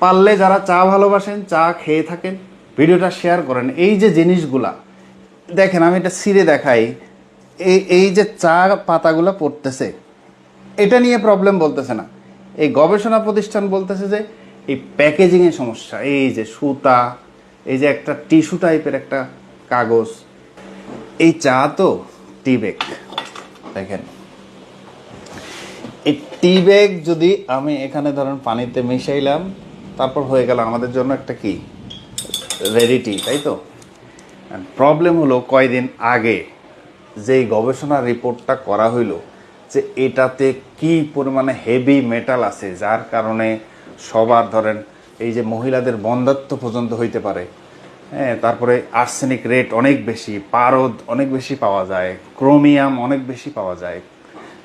পারলে যারা চা ভালোবাসেন, চা খেয়ে থাকেন, ভিডিওটা শেয়ার করেন। এই যে জিনিসগুলা দেখেন, আমি এটা ছিঁড়ে দেখাই। এই যে চা পাতাগুলো পড়তেছে, এটা নিয়ে প্রবলেম বলতেছে না। এই গবেষণা প্রতিষ্ঠান বলতেছে যে এই প্যাকেজিংয়ের সমস্যা। এই যে সুতা, এই যে একটা টিস্যু টাইপের একটা কাগজ, এই চা তো টি ব্যাগ। দেখেন, এই টি ব্যাগ যদি আমি এখানে ধরেন পানিতে মিশাইলাম, তারপর হয়ে গেল আমাদের জন্য একটা কি রেডি টি, তাই তো? প্রবলেম হলো কয়দিন আগে যেই গবেষণা রিপোর্টটা করা হইল যে এটাতে কি পরিমাণে হেভি মেটাল আছে, যার কারণে সবার ধরেন এই যে মহিলাদের বন্ধ্যাত্ব পর্যন্ত হইতে পারে। হ্যাঁ, তারপরে আর্সেনিক রেট অনেক বেশি, পারদ অনেক বেশি পাওয়া যায়, ক্রোমিয়াম অনেক বেশি পাওয়া যায়।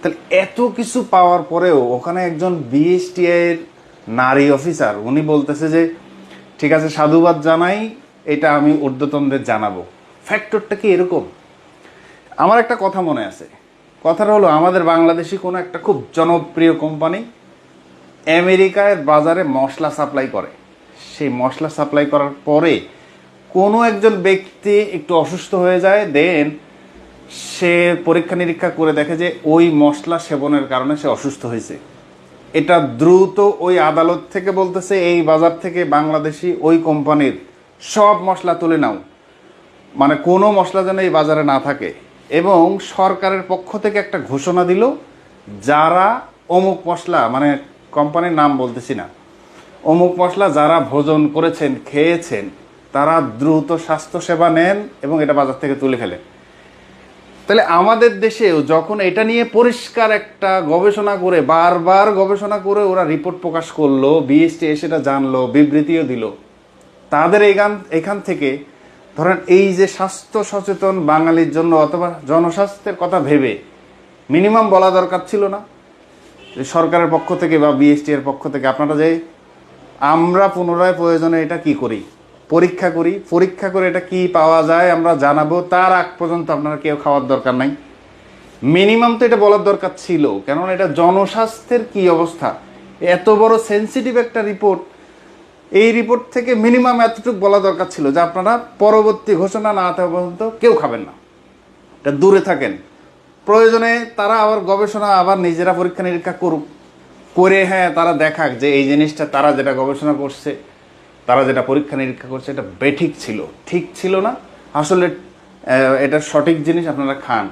তাহলে এত কিছু পাওয়ার পরেও ওখানে একজন বিএসটিআইয়ের নারী অফিসার উনি বলতেছে যে ঠিক আছে, সাধুবাদ জানাই, এটা আমি ঊর্ধ্বতনদের জানাবো। ফ্যাক্টরটা কি এরকম? আমার একটা কথা মনে আছে। কথাটা হলো, আমাদের বাংলাদেশি কোনো একটা খুব জনপ্রিয় কোম্পানি আমেরিকার বাজারে মশলা সাপ্লাই করে। সেই মশলা সাপ্লাই করার পরে কোনো একজন ব্যক্তি একটু অসুস্থ হয়ে যায়, দেন সে পরীক্ষা নিরীক্ষা করে দেখে যে ওই মশলা সেবনের কারণে সে অসুস্থ হয়েছে। এটা দ্রুত ওই আদালত থেকে বলতেছে এই বাজার থেকে বাংলাদেশি ওই কোম্পানির সব মশলা তুলে নাও, মানে কোনো মশলা যেন এই বাজারে না থাকে। এবং সরকারের পক্ষ থেকে একটা ঘোষণা দিল, যারা অমুক মশলা, মানে কোম্পানির নাম বলতেছি না, অমুক মশলা যারা ভোজন করেছেন, খেয়েছেন, তারা দ্রুত স্বাস্থ্যসেবা নেন এবং এটা বাজার থেকে তুলে ফেলেন। তাহলে আমাদের দেশেও যখন এটা নিয়ে পরিষ্কার একটা গবেষণা করে, বারবার গবেষণা করে ওরা রিপোর্ট প্রকাশ করলো, বিএসটি সেটা জানলো, বিবৃতিও দিল, তাদের এখান থেকে ধরেন এই যে স্বাস্থ্য সচেতন বাঙালির জন্য অথবা জনস্বাস্থ্যের কথা ভেবে মিনিমাম বলা দরকার ছিল না যে সরকারের পক্ষ থেকে বা বিএসটি এর পক্ষ থেকে আপনারা যে আমরা পুনরায় প্রয়োজনে এটা কি করি, পরীক্ষা করি, পরীক্ষা করে এটা কি পাওয়া যায় আমরা জানাবো, তার আগ পর্যন্ত আপনারা কেউ খাওয়ার দরকার নাই। মিনিমাম তো এটা বলার দরকার ছিল, কেননা এটা জনস্বাস্থ্যের কি অবস্থা, এত বড় সেন্সিটিভ একটা রিপোর্ট, এই রিপোর্ট থেকে মিনিমাম এতটুকু বলা দরকার ছিল যে আপনারা পরবর্তী ঘোষণা না থাকা পর্যন্ত কেউ খাবেন না, এটা দূরে থাকেন। প্রয়োজনে তারা আবার গবেষণা আবার নিজেরা পরীক্ষা নিরীক্ষা করুক, করে হ্যাঁ তারা দেখাক যে এই জিনিসটা তারা যেটা গবেষণা করছে, তারা যেটা পরীক্ষা নিরীক্ষা করছে এটা বেঠিক ছিল, ঠিক ছিল না, আসলে এটা সঠিক জিনিস, আপনারা খান।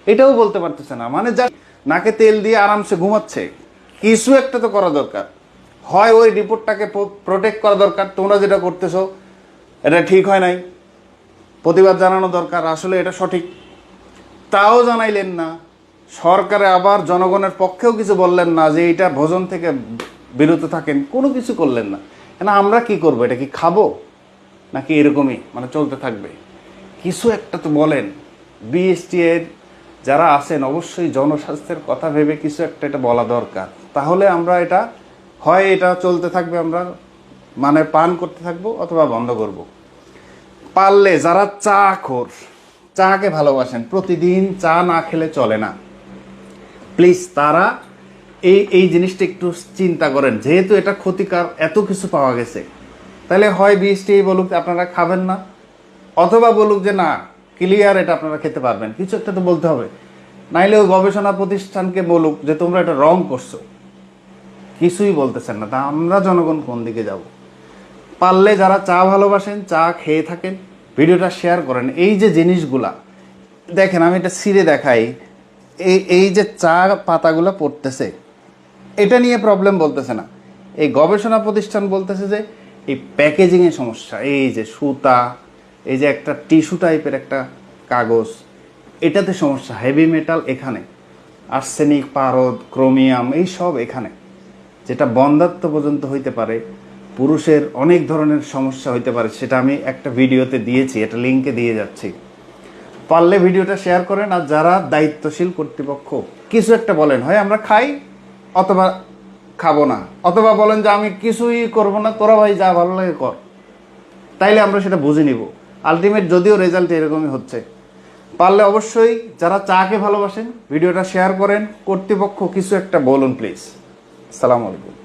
এটাও বলতে পারতেছে না, মানে যা নাকে তেল দিয়ে আরামসে ঘুমাচ্ছে। কিছু একটা তো করা দরকার, হয় ওই রিপোর্টটাকে প্রোটেক্ট করা দরকার, তোমরা যেটা করতেছো এটা ঠিক হয় নাই, প্রতিবাদ জানানো দরকার, আসলে এটা সঠিক, তাও জানাইলেন না। সরকারে আবার জনগণের পক্ষেও কিছু বললেন না যে এটা ভোজন থেকে বিরত থাকেন, কোনো কিছু করলেন না। না আমরা কি করবো, এটা কি খাবো নাকি এরকমই মানে চলতে থাকবে? কিছু একটা তো বলেন। বিএসটি এর যারা আছেন অবশ্যই জনস্বাস্থ্যের কথা ভেবে কিছু একটা এটা বলা দরকার, তাহলে আমরা এটা হয় এটা চলতে থাকবে, আমরা মানে পান করতে থাকবো, অথবা বন্ধ করব। পারলে যারা চা খোর, চাকে ভালোবাসেন, প্রতিদিন চা না খেলে চলে না, প্লিজ তারা এই জিনিসটা একটু চিন্তা করেন। যেহেতু এটা ক্ষতিকর, এত কিছু পাওয়া গেছে, তাহলে হয় বিএসটি বলুক আপনারা খাবেন না, অথবা বলুক যে না ক্লিয়ার এটা আপনারা খেতে পারবেন, কিছু একটা তো বলতে হবে। নাইলে ওই গবেষণা প্রতিষ্ঠানকে বলুক যে তোমরা এটা রং করছো, কিছুই বলতেছেন না, তা আমরা জনগণ কোন দিকে যাব? পারলে যারা চা ভালোবাসেন, চা খেয়ে থাকেন, ভিডিওটা শেয়ার করেন। এই যে জিনিসগুলা দেখেন, আমি এটা ছিঁড়ে দেখাই। এই যে চা পাতাগুলো পড়তেছে, এটা নিয়ে প্রবলেম বলতেছে না। এই গবেষণা প্রতিষ্ঠান বলতেছে যে এই প্যাকেজিংয়ের সমস্যা। এই যে সুতা, এই যে একটা টিস্যু টাইপের একটা কাগজ, এটাতে সমস্যা, হেভি মেটাল এখানে, আর্সেনিক, পারদ, ক্রোমিয়াম, এই সব এখানে, যেটা বন্ধ্যাত্ব পর্যন্ত হইতে পারে, পুরুষের অনেক ধরনের সমস্যা হইতে পারে। সেটা আমি একটা ভিডিওতে দিয়েছি, এটা লিঙ্কে দিয়ে যাচ্ছি, পারলে ভিডিওটা শেয়ার করেন। আর যারা দায়িত্বশীল কর্তৃপক্ষ কিছু একটা বলেন, হয় আমরা খাই অথবা খাবো না, অথবা বলেন যে আমি কিছুই করবো না, তোরা ভাই যা ভালো লাগে কর, তাইলে আমরা সেটা বুঝে নিব। আলটিমেট যদিও রেজাল্ট এরকমই হচ্ছে। পারলে অবশ্যই যারা চাকে ভালোবাসেন ভিডিওটা শেয়ার করেন, কর্তৃপক্ষ কিছু একটা বলুন প্লিজ। আসসালামু আলাইকুম।